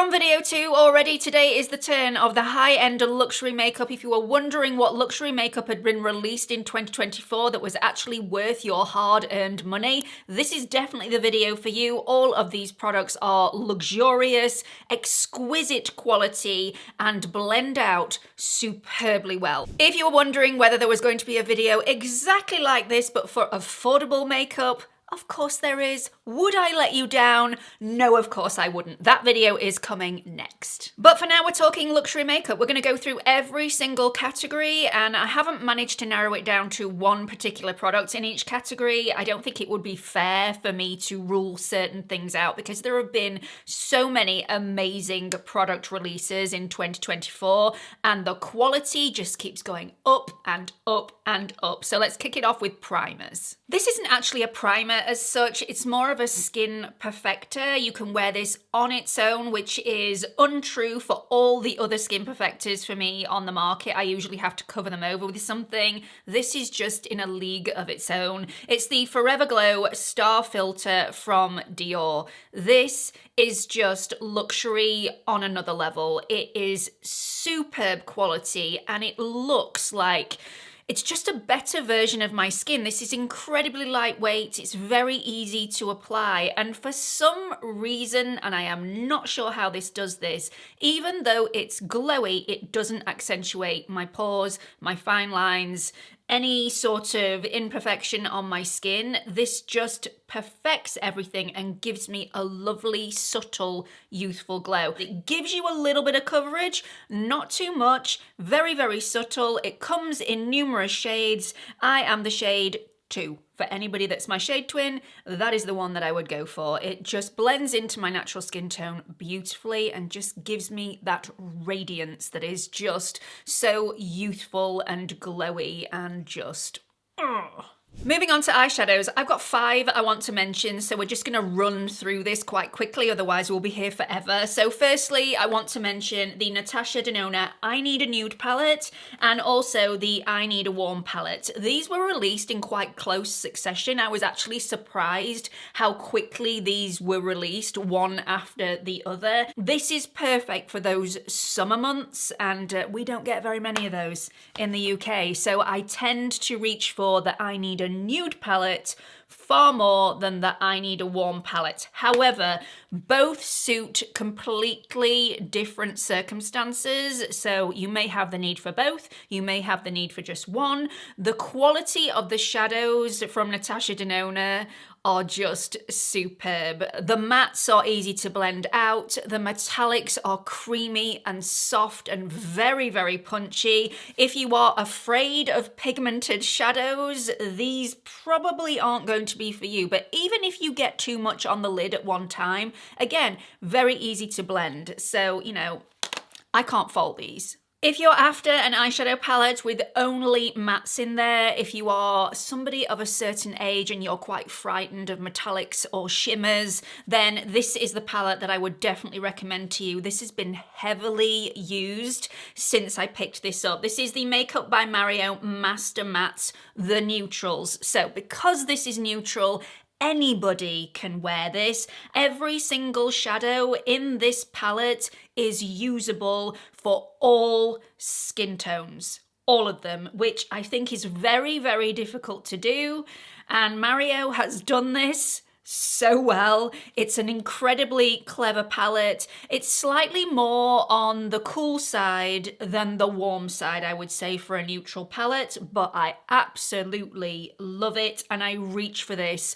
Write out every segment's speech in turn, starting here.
From video 2 already, today is the turn of the high-end luxury makeup. If you were wondering what luxury makeup had been released in 2024 that was actually worth your hard-earned money, this is definitely the video for you. All of these products are luxurious, exquisite quality, and blend out superbly well. If you were wondering whether there was going to be a video exactly like this but for affordable makeup, of course there is. Would I let you down? No, of course I wouldn't. That video is coming next. But for now, we're talking luxury makeup. We're going to go through every single category, and I haven't managed to narrow it down to one particular product in each category. I don't think it would be fair for me to rule certain things out because there have been so many amazing product releases in 2024, and the quality just keeps going up and up and up. So let's kick it off with primers. This isn't actually a primer as such, it's more of a skin perfector. You can wear this on its own, which is untrue for all the other skin perfectors for me on the market. I usually have to cover them over with something. This is just in a league of its own. It's the Forever Glow Star Filter from Dior. This is just luxury on another level. It is superb quality and it looks like it's just a better version of my skin. This is incredibly lightweight, it's very easy to apply, and for some reason, and I am not sure how this does this, even though it's glowy, it doesn't accentuate my pores, my fine lines, any sort of imperfection on my skin. This just perfects everything and gives me a lovely, subtle, youthful glow. It gives you a little bit of coverage, not too much, very, very subtle. It comes in numerous shades. I am the shade 2. For anybody that's my shade twin, that is the one that I would go for. It just blends into my natural skin tone beautifully and just gives me that radiance that is just so youthful and glowy and just... Moving on to eyeshadows, I've got 5 I want to mention, so we're just going to run through this quite quickly, otherwise we'll be here forever. So firstly, I want to mention the Natasha Denona I Need a Nude palette and also the I Need a Warm palette. These were released in quite close succession. I was actually surprised how quickly these were released, one after the other. This is perfect for those summer months, and we don't get very many of those in the UK, so I tend to reach for the I Need a Nude palette far more than the I Need a Warm palette. However, both suit completely different circumstances, so you may have the need for both, you may have the need for just one. The quality of the shadows from Natasha Denona are just superb. The mattes are easy to blend out, the metallics are creamy and soft and very, very punchy. If you are afraid of pigmented shadows, these probably aren't going to be for you, but even if you get too much on the lid at one time, again, very easy to blend. So, you know, I can't fault these. If you're after an eyeshadow palette with only mattes in there, if you are somebody of a certain age and you're quite frightened of metallics or shimmers, then this is the palette that I would definitely recommend to you. This has been heavily used since I picked this up. This is the Makeup by Mario Master Mattes, the Neutrals. So because this is neutral, anybody can wear this. Every single shadow in this palette is usable for all skin tones. All of them, which I think is very, very difficult to do. And Mario has done this so well. It's an incredibly clever palette. It's slightly more on the cool side than the warm side, I would say, for a neutral palette, but I absolutely love it and I reach for this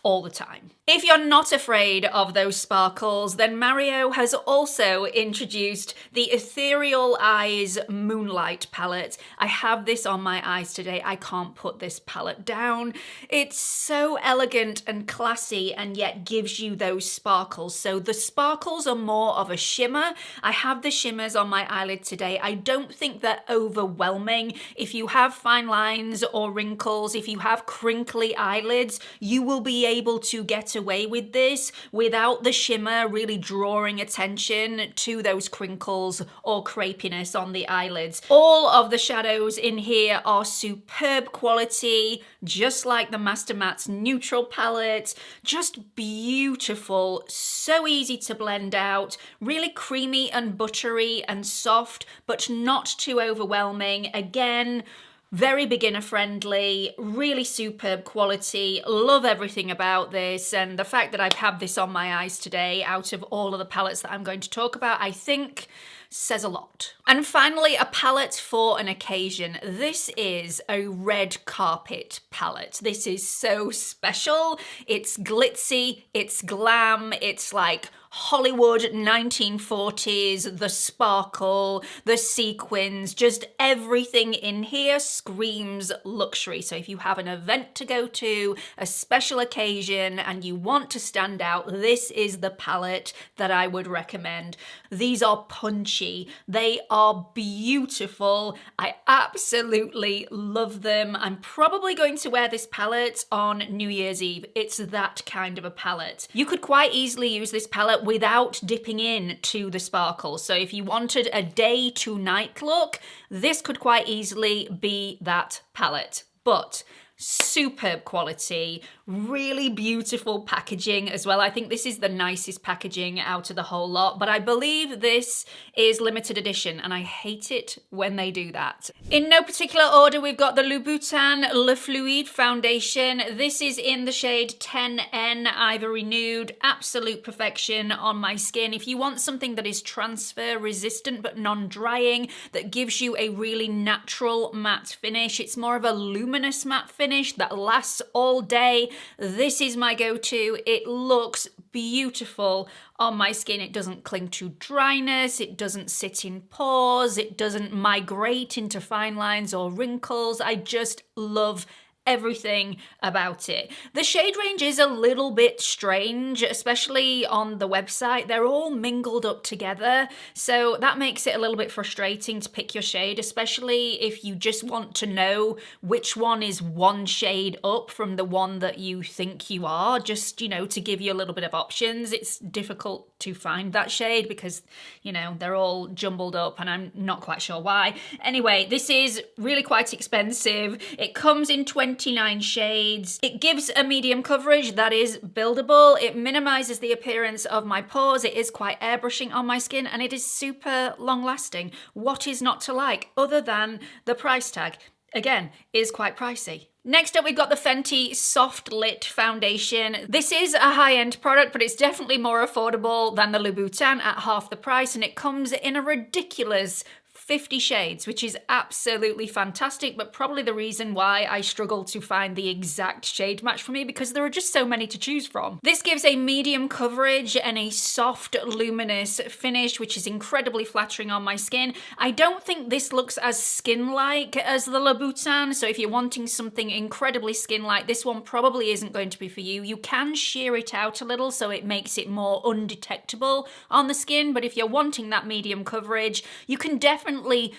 all the time. If you're not afraid of those sparkles, then Mario has also introduced the Ethereal Eyes Moonlight palette. I have this on my eyes today. I can't put this palette down. It's so elegant and classy and yet gives you those sparkles. So the sparkles are more of a shimmer. I have the shimmers on my eyelid today. I don't think they're overwhelming. If you have fine lines or wrinkles, if you have crinkly eyelids, you will be able to get away with this without the shimmer really drawing attention to those crinkles or crepiness on the eyelids. All of the shadows in here are superb quality, just like the Master Matte's neutral palette. Just beautiful, so easy to blend out, really creamy and buttery and soft, but not too overwhelming. Again, very beginner friendly, really superb quality. Love everything about this, and the fact that I've had this on my eyes today out of all of the palettes that I'm going to talk about, I think says a lot. And finally, a palette for an occasion. This is a red carpet palette. This is so special. It's glitzy, it's glam, it's like Hollywood 1940s, the sparkle, the sequins, just everything in here screams luxury. So if you have an event to go to, a special occasion, and you want to stand out, this is the palette that I would recommend. These are punchy, they are beautiful, I absolutely love them. I'm probably going to wear this palette on New Year's Eve. It's that kind of a palette. You could quite easily use this palette without dipping in to the sparkle. So if you wanted a day to night look, this could quite easily be that palette. But superb quality, really beautiful packaging as well. I think this is the nicest packaging out of the whole lot, but I believe this is limited edition, and I hate it when they do that. In no particular order, we've got the Louboutin Le Fluide foundation. This is in the shade 10N Ivory Nude. Absolute perfection on my skin. If you want something that is transfer resistant but non-drying, that gives you a really natural matte finish, it's more of a luminous matte finish that lasts all day, this is my go-to. It looks beautiful on my skin. It doesn't cling to dryness, it doesn't sit in pores, it doesn't migrate into fine lines or wrinkles. I just love everything about it. The shade range is a little bit strange, especially on the website. They're all mingled up together, so that makes it a little bit frustrating to pick your shade, especially if you just want to know which one is one shade up from the one that you think you are, just, you know, to give you a little bit of options. It's difficult to find that shade because, you know, they're all jumbled up and I'm not quite sure why. Anyway, this is really quite expensive. It comes in 29 shades. It gives a medium coverage that is buildable. It minimizes the appearance of my pores. It is quite airbrushing on my skin, and it is super long lasting. What is not to like other than the price tag? Again, is quite pricey. Next up, we've got the Fenty Soft Lit Foundation. This is a high-end product, but it's definitely more affordable than the Louboutin at half the price, and it comes in a ridiculous 50 shades, which is absolutely fantastic, but probably the reason why I struggle to find the exact shade match for me, because there are just so many to choose from. This gives a medium coverage and a soft, luminous finish, which is incredibly flattering on my skin. I don't think this looks as skin-like as the Louboutin, so if you're wanting something incredibly skin-like, this one probably isn't going to be for you. You can sheer it out a little so it makes it more undetectable on the skin, but if you're wanting that medium coverage, you can definitely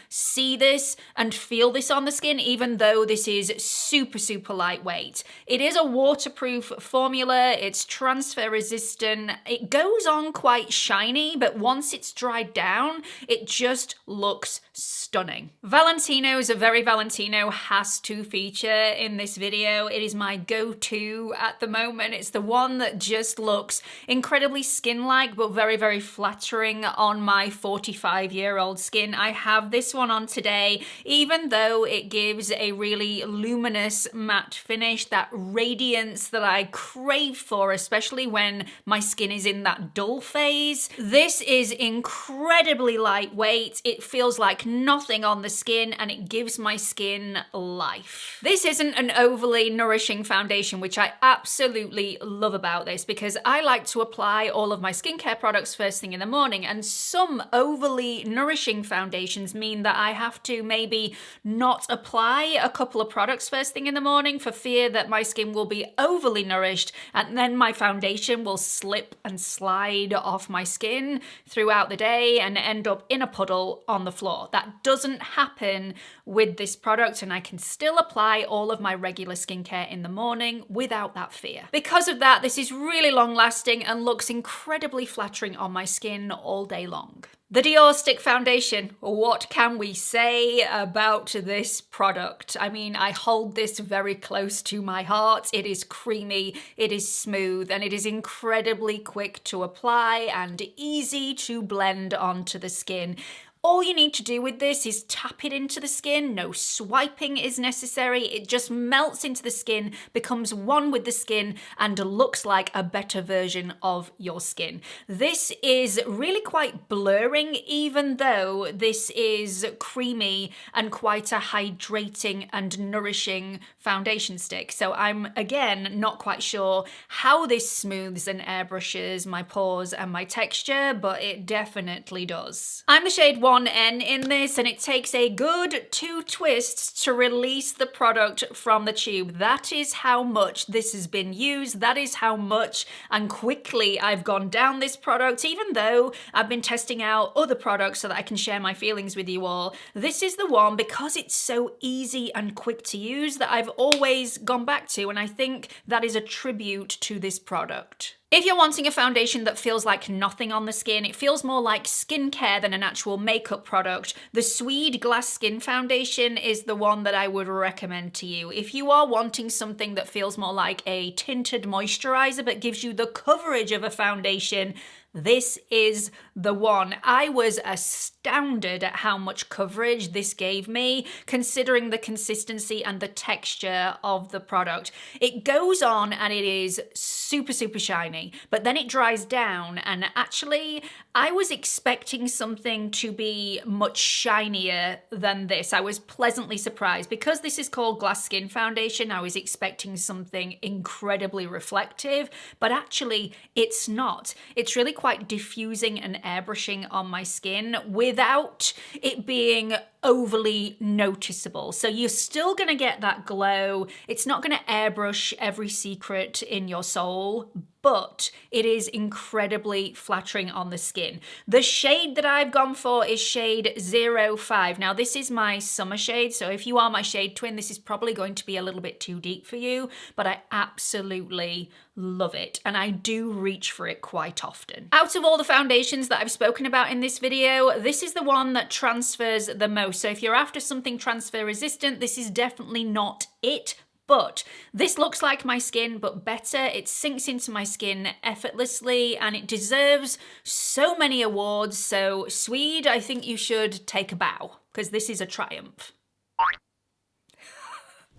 see this and feel this on the skin, even though this is super, super lightweight. It is a waterproof formula. It's transfer resistant. It goes on quite shiny, but once it's dried down, it just looks stunning. Valentino's Very Valentino has to feature in this video. It is my go-to at the moment. It's the one that just looks incredibly skin-like, but very, very flattering on my 45-year-old skin. I have this one on today, even though it gives a really luminous matte finish, that radiance that I crave for, especially when my skin is in that dull phase. This is incredibly lightweight. It feels like nothing on the skin, and it gives my skin life. This isn't an overly nourishing foundation, which I absolutely love about this, because I like to apply all of my skincare products first thing in the morning, and some overly nourishing foundations foundations mean that I have to maybe not apply a couple of products first thing in the morning for fear that my skin will be overly nourished and then my foundation will slip and slide off my skin throughout the day and end up in a puddle on the floor. That doesn't happen with this product, and I can still apply all of my regular skincare in the morning without that fear. Because of that, this is really long lasting and looks incredibly flattering on my skin all day long. The Dior Stick Foundation. What can we say about this product? I mean, I hold this very close to my heart. It is creamy, it is smooth, and it is incredibly quick to apply and easy to blend onto the skin. All you need to do with this is tap it into the skin. No swiping is necessary. It just melts into the skin, becomes one with the skin, and looks like a better version of your skin. This is really quite blurring, even though this is creamy and quite a hydrating and nourishing foundation stick. So I'm, again, not quite sure how this smooths and airbrushes my pores and my texture, but it definitely does. I'm the shade 1N in this, and it takes a good 2 twists to release the product from the tube. That is how much this has been used. That is how much and quickly I've gone down this product, even though I've been testing out other products so that I can share my feelings with you all. This is the one, because it's so easy and quick to use, that I've always gone back to, and I think that is a tribute to this product. If you're wanting a foundation that feels like nothing on the skin, it feels more like skincare than an actual makeup product, the Swede Glass Skin Foundation is the one that I would recommend to you. If you are wanting something that feels more like a tinted moisturizer but gives you the coverage of a foundation, this is the one. I was astounded at how much coverage this gave me, considering the consistency and the texture of the product. It goes on and it is super, super shiny, but then it dries down, and actually I was expecting something to be much shinier than this. I was pleasantly surprised. Because this is called Glass Skin Foundation, I was expecting something incredibly reflective, but actually it's not. It's really quite diffusing and airbrushing on my skin without it being overly noticeable. So you're still gonna get that glow. It's not gonna airbrush every secret in your soul, but it is incredibly flattering on the skin. The shade that I've gone for is shade 05. Now this is my summer shade, so if you are my shade twin, this is probably going to be a little bit too deep for you, but I absolutely love it, and I do reach for it quite often. Out of all the foundations that I've spoken about in this video, this is the one that transfers the most. So if you're after something transfer resistant, this is definitely not it. But this looks like my skin, but better. It sinks into my skin effortlessly, and it deserves so many awards. So Swede, I think you should take a bow, because this is a triumph.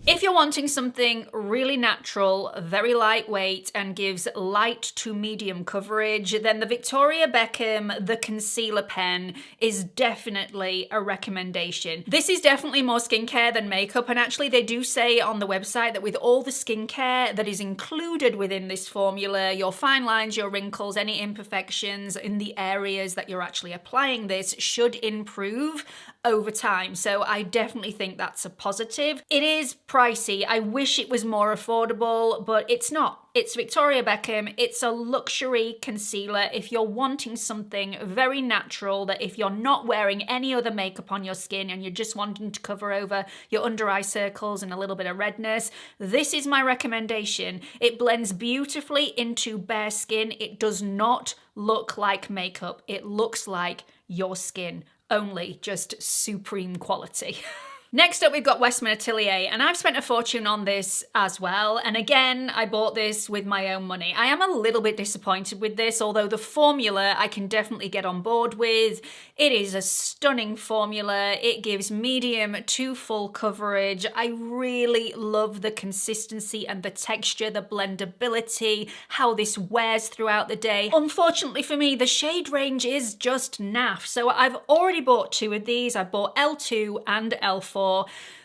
If you're wanting something really natural, very lightweight, and gives light to medium coverage, then the Victoria Beckham The Concealer Pen is definitely a recommendation. This is definitely more skincare than makeup, and actually they do say on the website that with all the skincare that is included within this formula, your fine lines, your wrinkles, any imperfections in the areas that you're actually applying this should improve over time. So I definitely think that's a positive. It is pricey. I wish it was more affordable, but it's not. It's Victoria Beckham. It's a luxury concealer. If you're wanting something very natural, that if you're not wearing any other makeup on your skin and you're just wanting to cover over your under eye circles and a little bit of redness, this is my recommendation. It blends beautifully into bare skin. It does not look like makeup. It looks like your skin. Only just supreme quality. Next up, we've got Westman Atelier, and I've spent a fortune on this as well. And again, I bought this with my own money. I am a little bit disappointed with this, although the formula I can definitely get on board with. It is a stunning formula. It gives medium to full coverage. I really love the consistency and the texture, the blendability, how this wears throughout the day. Unfortunately for me, the shade range is just naff. So I've already bought 2 of these. I bought L2 and L4.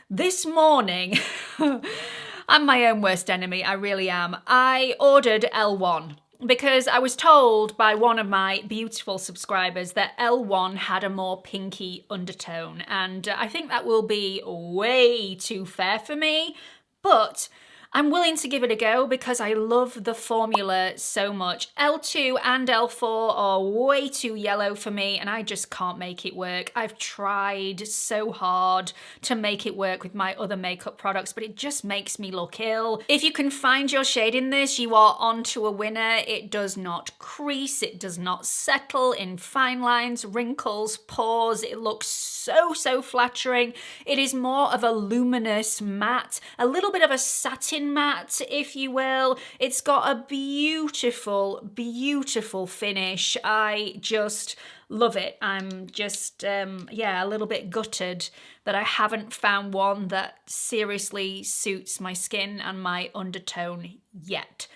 This morning, I'm my own worst enemy, I really am. I ordered L1. because I was told by one of my beautiful subscribers that L1 had a more pinky undertone, and I think that will be way too fair for me, but I'm willing to give it a go because I love the formula so much. L2 and L4 are way too yellow for me and I just can't make it work. I've tried so hard to make it work with my other makeup products, but it just makes me look ill. If you can find your shade in this, you are onto a winner. It does not crease, it does not settle in fine lines, wrinkles, pores. It looks so flattering. It is more of a luminous matte, a little bit of a satin matte, if you will. It's got a beautiful finish. I just love it. I'm just, yeah, a little bit gutted that I haven't found one that seriously suits my skin and my undertone yet.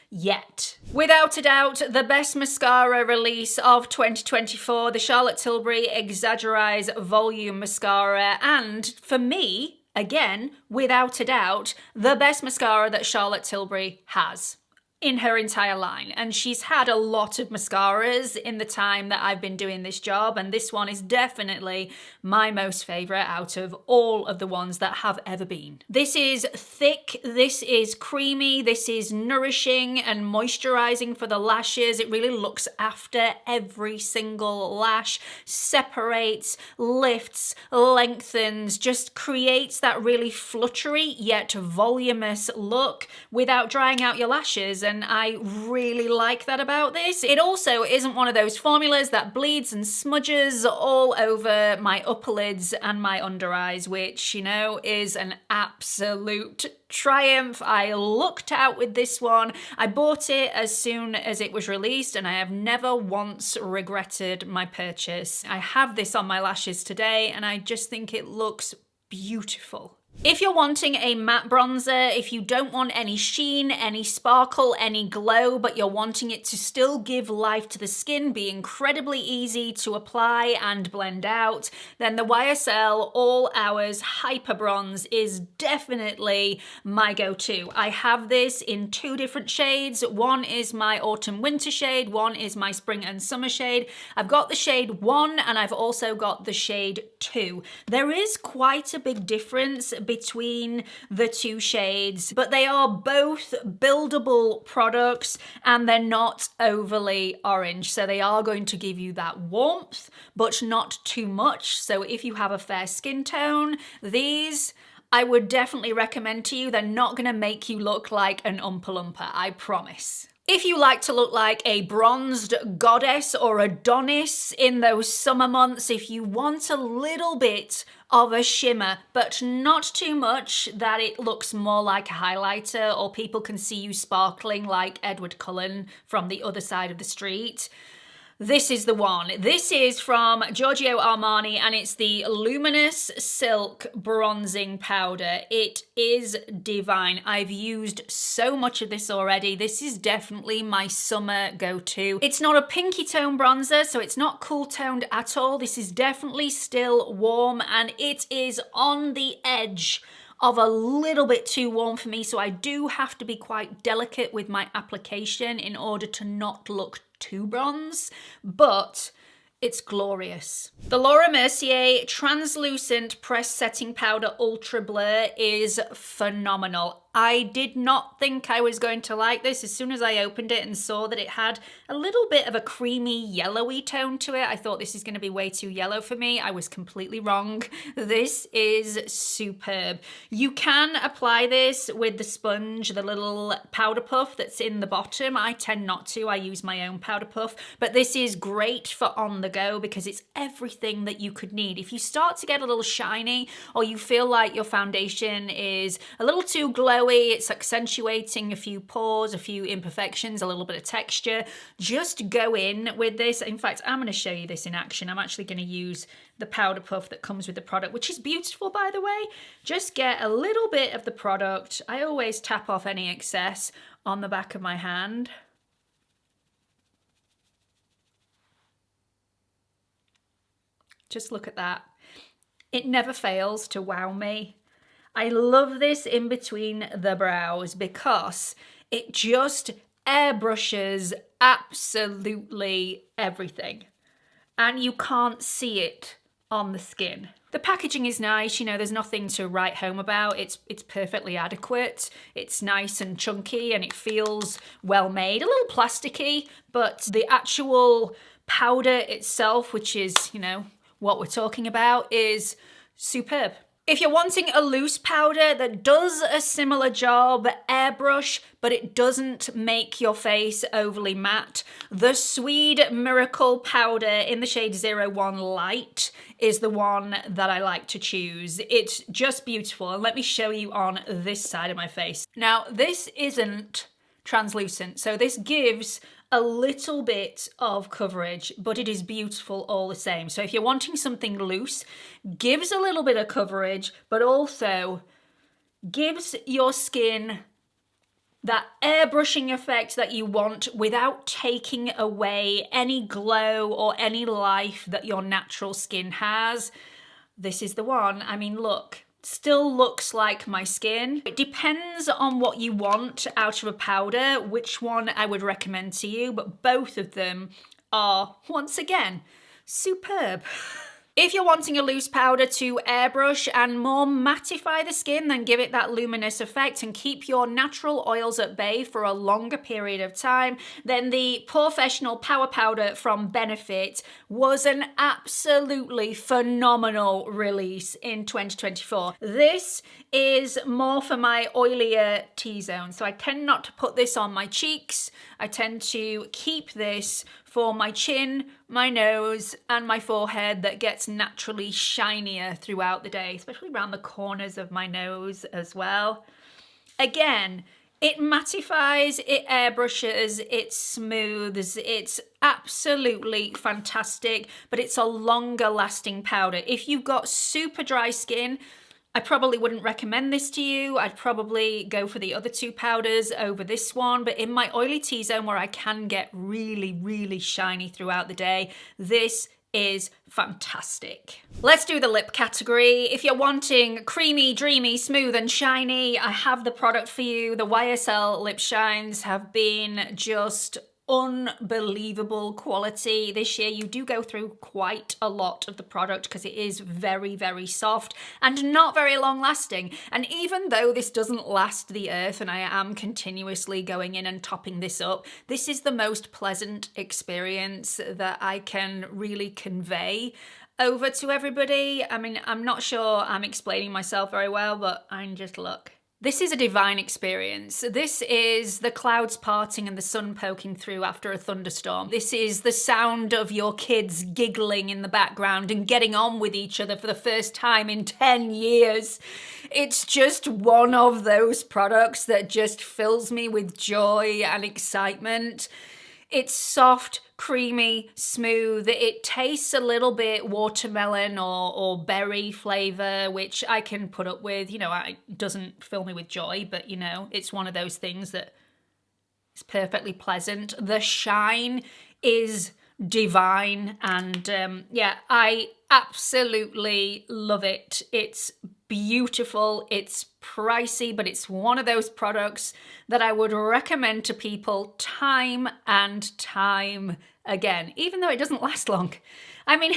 Without a doubt, the best mascara release of 2024, the Charlotte Tilbury Exaggerize Volume Mascara, and for me, again, without a doubt, the best mascara that Charlotte Tilbury has in her entire line. And she's had a lot of mascaras in the time that I've been doing this job, and this one is definitely my most favourite out of all of the ones that have ever been. This is thick, this is creamy, this is nourishing and moisturising for the lashes. It really looks after every single lash, separates, lifts, lengthens, just creates that really fluttery yet voluminous look without drying out your lashes. And I really like that about this. It also isn't one of those formulas that bleeds and smudges all over my upper lids and my under eyes, which, you know, is an absolute triumph. I lucked out with this one. I bought it as soon as it was released and I have never once regretted my purchase. I have this on my lashes today and I just think it looks beautiful. If you're wanting a matte bronzer, if you don't want any sheen, any sparkle, any glow, but you're wanting it to still give life to the skin, be incredibly easy to apply and blend out, then the YSL All Hours Hyper Bronze is definitely my go-to. I have this in 2 different shades. One is my autumn winter shade, one is my spring and summer shade. I've got the shade 1 and I've also got the shade 2. There is quite a big difference between the 2 shades, but they are both buildable products and they're not overly orange. So they are going to give you that warmth, but not too much. So if you have a fair skin tone, these I would definitely recommend to you. They're not going to make you look like an Oompa Loompa, I promise. If you like to look like a bronzed goddess or Adonis in those summer months, if you want a little bit of a shimmer, but not too much that it looks more like a highlighter or people can see you sparkling like Edward Cullen from the other side of the street, this is the one. This is from Giorgio Armani and it's the Luminous Silk Bronzing Powder. It is divine. I've used so much of this already. This is definitely my summer go-to. It's not a pinky tone bronzer, so it's not cool toned at all. This is definitely still warm and it is on the edge of a little bit too warm for me, so I do have to be quite delicate with my application in order to not look too bronze, but it's glorious. The Laura Mercier Translucent Press Setting Powder Ultra Blur is phenomenal. I did not think I was going to like this. As soon as I opened it and saw that it had a little bit of a creamy yellowy tone to it, I thought this is going to be way too yellow for me. I was completely wrong. This is superb. You can apply this with the sponge, the little powder puff that's in the bottom. I tend not to. I use my own powder puff, but this is great for on the go because it's everything that you could need. If you start to get a little shiny or you feel like your foundation is a little too glowy, it's accentuating a few pores, a few imperfections, a little bit of texture, just go in with this. In fact, I'm going to show you this in action. I'm actually going to use the powder puff that comes with the product, which is beautiful, by the way. Just get a little bit of the product. I always tap off any excess on the back of my hand. Just look at that. It never fails to wow me. I love this in between the brows because it just airbrushes absolutely everything. And you can't see it on the skin. The packaging is nice, you know, there's nothing to write home about. It's perfectly adequate. It's nice and chunky and it feels well made. A little plasticky, but the actual powder itself, which is, you know, what we're talking about, is superb. If you're wanting a loose powder that does a similar job, airbrush, but it doesn't make your face overly matte, the Swede Miracle powder in the shade 01 Light is the one that I like to choose. It's just beautiful, and let me show you on this side of my face. Now, this isn't translucent, so this gives a little bit of coverage, but it is beautiful all the same. So if you're wanting something loose, gives a little bit of coverage, but also gives your skin that airbrushing effect that you want without taking away any glow or any life that your natural skin has, this is the one. I mean, look. Still looks like my skin. It depends on what you want out of a powder, which one I would recommend to you, but both of them are, once again, superb. If you're wanting a loose powder to airbrush and more mattify the skin, then give it that luminous effect and keep your natural oils at bay for a longer period of time, then the Professional Power Powder from Benefit was an absolutely phenomenal release in 2024. This is more for my oilier T-zone, so I tend not to put this on my cheeks. I tend to keep this for my chin, my nose, and my forehead that gets naturally shinier throughout the day, especially around the corners of my nose as well. Again, it mattifies, it airbrushes, it smooths, it's absolutely fantastic, but it's a longer lasting powder. If you've got super dry skin, I probably wouldn't recommend this to you. I'd probably go for the other two powders over this one, but in my oily T-zone where I can get really, really shiny throughout the day, this is fantastic. Let's do the lip category. If you're wanting creamy, dreamy, smooth and shiny, I have the product for you. The YSL lip shines have been just unbelievable quality this year. You do go through quite a lot of the product because it is very, very soft and not very long lasting. And even though this doesn't last the earth and I am continuously going in and topping this up, this is the most pleasant experience that I can really convey over to everybody. I mean, I'm not sure I'm explaining myself very well, but I'm just look. This is a divine experience. This is the clouds parting and the sun poking through after a thunderstorm. This is the sound of your kids giggling in the background and getting on with each other for the first time in 10 years. It's just one of those products that just fills me with joy and excitement. It's soft, creamy, smooth. It tastes a little bit watermelon or berry flavor, which I can put up with. You know, it doesn't fill me with joy, but you know, it's one of those things that is perfectly pleasant. The shine is divine, and yeah, I absolutely love it. It's beautiful, it's pricey, but it's one of those products that I would recommend to people time and time again, even though it doesn't last long. I mean,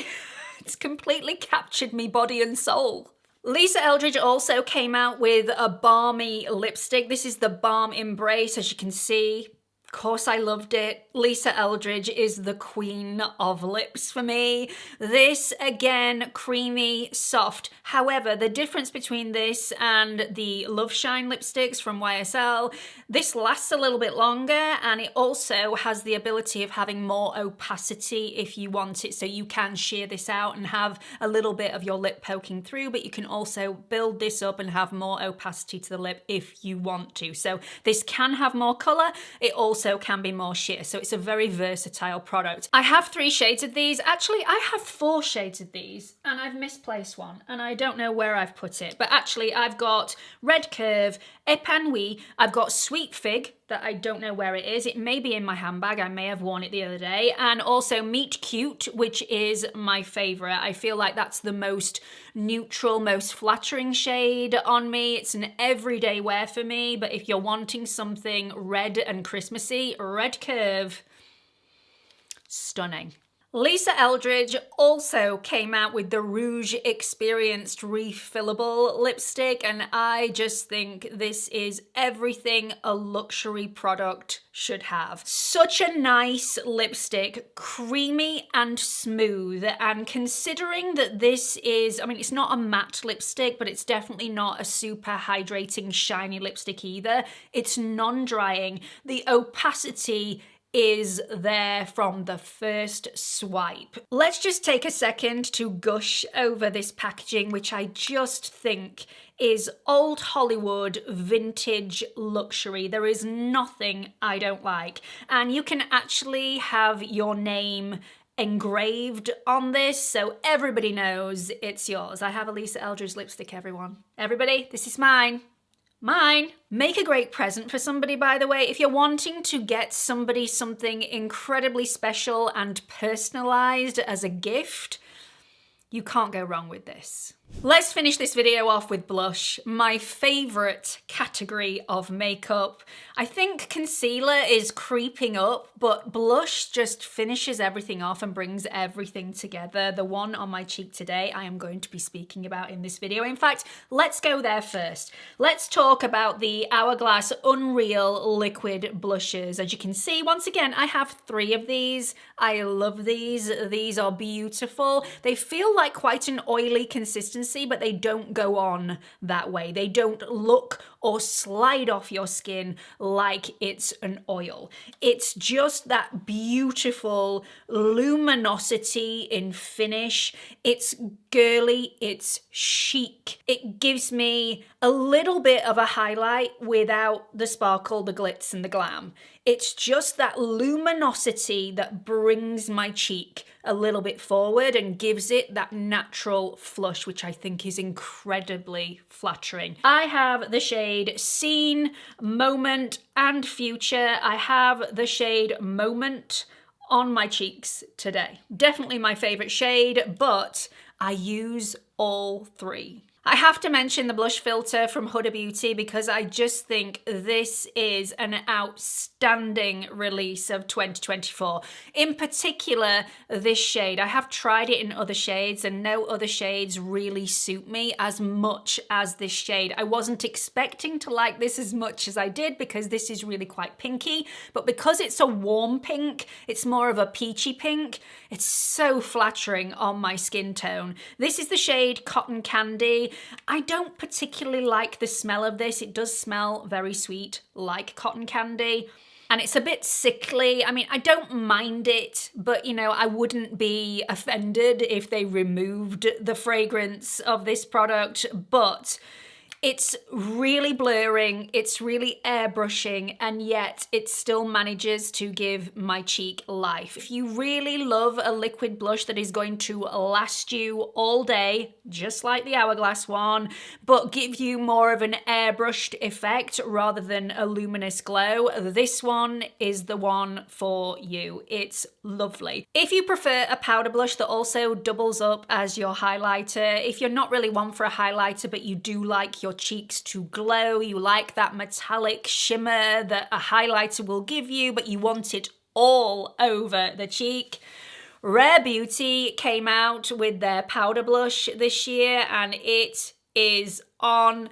it's completely captured me body and soul. Lisa Eldridge also came out with a balmy lipstick. This is the Balm Embrace, as you can see. Of course I loved it. Lisa Eldridge is the queen of lips for me. This, again, creamy, soft. However, the difference between this and the Love Shine lipsticks from YSL, this lasts a little bit longer and it also has the ability of having more opacity if you want it. So you can sheer this out and have a little bit of your lip poking through, but you can also build this up and have more opacity to the lip if you want to. So this can have more colour. It also can be more sheer, so it's a very versatile product. I have 3 shades of these. Actually, I have 4 shades of these, and I've misplaced one, and I don't know where I've put it. But actually, I've got Red Curve, Épanoui, I've got Sweet Fig, that I don't know where it is. It may be in my handbag. I may have worn it the other day. And also Meet Cute, which is my favorite. I feel like that's the most neutral, most flattering shade on me. It's an everyday wear for me, but if you're wanting something red and Christmassy, Red Curve, stunning. Lisa Eldridge also came out with the Rouge Experienced refillable lipstick, and I just think this is everything a luxury product should have. Such a nice lipstick, creamy and smooth, and considering that this is, I mean, it's not a matte lipstick, but it's definitely not a super hydrating, shiny lipstick either. It's non-drying. The opacity is there from the first swipe. Let's just take a second to gush over this packaging, which I just think is old Hollywood vintage luxury. There is nothing I don't like. And you can actually have your name engraved on this, so everybody knows it's yours. I have a Lisa Eldridge lipstick, everyone. Everybody, this is mine. Mine. Make a great present for somebody, by the way. If you're wanting to get somebody something incredibly special and personalized as a gift, you can't go wrong with this. Let's finish this video off with blush, my favorite category of makeup. I think concealer is creeping up, but blush just finishes everything off and brings everything together. The one on my cheek today I am going to be speaking about in this video. In fact, let's go there first. Let's talk about the Hourglass Unreal Liquid Blushes. As you can see, once again, I have 3 of these. I love these. These are beautiful. They feel like quite an oily consistency, but they don't go on that way. They don't look or slide off your skin like it's an oil. It's just that beautiful luminosity in finish. It's girly, it's chic. It gives me a little bit of a highlight without the sparkle, the glitz and the glam. It's just that luminosity that brings my cheek a little bit forward and gives it that natural flush, which I think is incredibly flattering. I have the shade Scene, Moment, and Future. I have the shade Moment on my cheeks today. Definitely my favorite shade, but I use all 3. I have to mention the blush filter from Huda Beauty because I just think this is an outstanding release of 2024. In particular, this shade. I have tried it in other shades and no other shades really suit me as much as this shade. I wasn't expecting to like this as much as I did because this is really quite pinky, but because it's a warm pink, it's more of a peachy pink. It's so flattering on my skin tone. This is the shade Cotton Candy. I don't particularly like the smell of this. It does smell very sweet, like cotton candy. And it's a bit sickly. I mean, I don't mind it, but you know, I wouldn't be offended if they removed the fragrance of this product, but it's really blurring, it's really airbrushing, and yet it still manages to give my cheek life. If you really love a liquid blush that is going to last you all day, just like the Hourglass one, but give you more of an airbrushed effect rather than a luminous glow, this one is the one for you. It's lovely. If you prefer a powder blush that also doubles up as your highlighter, if you're not really one for a highlighter but you do like your cheeks to glow, you like that metallic shimmer that a highlighter will give you, but you want it all over the cheek, Rare Beauty came out with their powder blush this year and it is on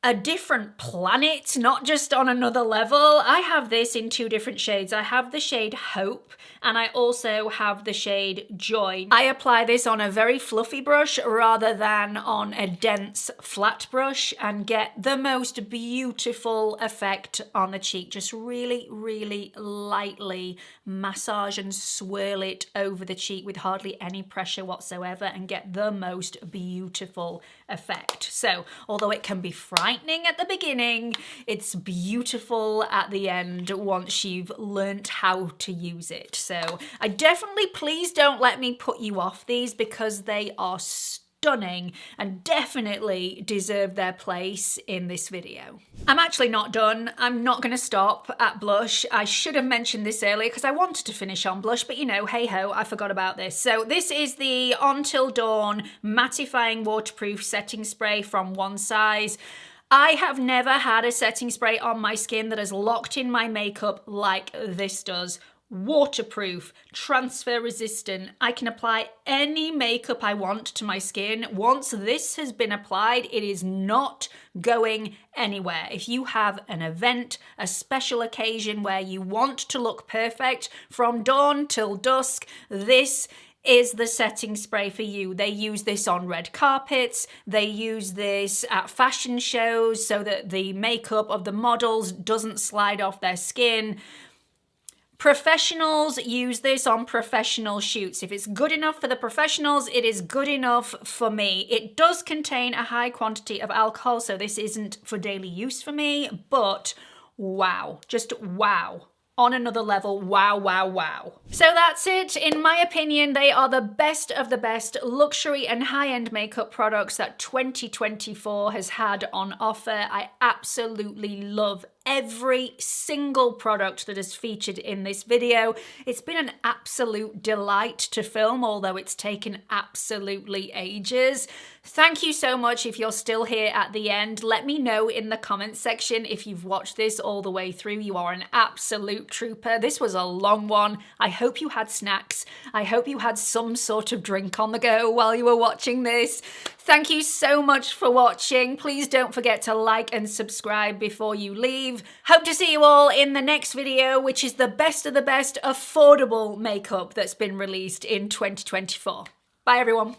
a different planet, not just on another level. I have this in 2 different shades. I have the shade Hope and I also have the shade Joy. I apply this on a very fluffy brush rather than on a dense flat brush and get the most beautiful effect on the cheek. Just really, really lightly massage and swirl it over the cheek with hardly any pressure whatsoever and get the most beautiful effect. So, although it can be frightening at the beginning, it's beautiful at the end once you've learnt how to use it. So I definitely, please don't let me put you off these because they are stunning. stunning and definitely deserve their place in this video. I'm actually not done. I'm not going to stop at blush. I should have mentioned this earlier because I wanted to finish on blush, but you know, hey ho, I forgot about this. So this is the Until Dawn Mattifying Waterproof Setting Spray from One Size. I have never had a setting spray on my skin that has locked in my makeup like this does. Waterproof, transfer resistant. I can apply any makeup I want to my skin. Once this has been applied, it is not going anywhere. If you have an event, a special occasion where you want to look perfect from dawn till dusk, this is the setting spray for you. They use this on red carpets, they use this at fashion shows so that the makeup of the models doesn't slide off their skin. Professionals use this on professional shoots. If it's good enough for the professionals, it is good enough for me. It does contain a high quantity of alcohol, so this isn't for daily use for me, but wow, just wow. On another level, wow, wow, wow. So that's it. In my opinion, they are the best of the best luxury and high-end makeup products that 2024 has had on offer. I absolutely love every single product that is featured in this video. It's been an absolute delight to film, although it's taken absolutely ages. Thank you so much if you're still here at the end. Let me know in the comments section if you've watched this all the way through. You are an absolute trooper. This was a long one. I hope you had snacks. I hope you had some sort of drink on the go while you were watching this. Thank you so much for watching. Please don't forget to like and subscribe before you leave. Hope to see you all in the next video, which is the best of the best affordable makeup that's been released in 2024. Bye everyone.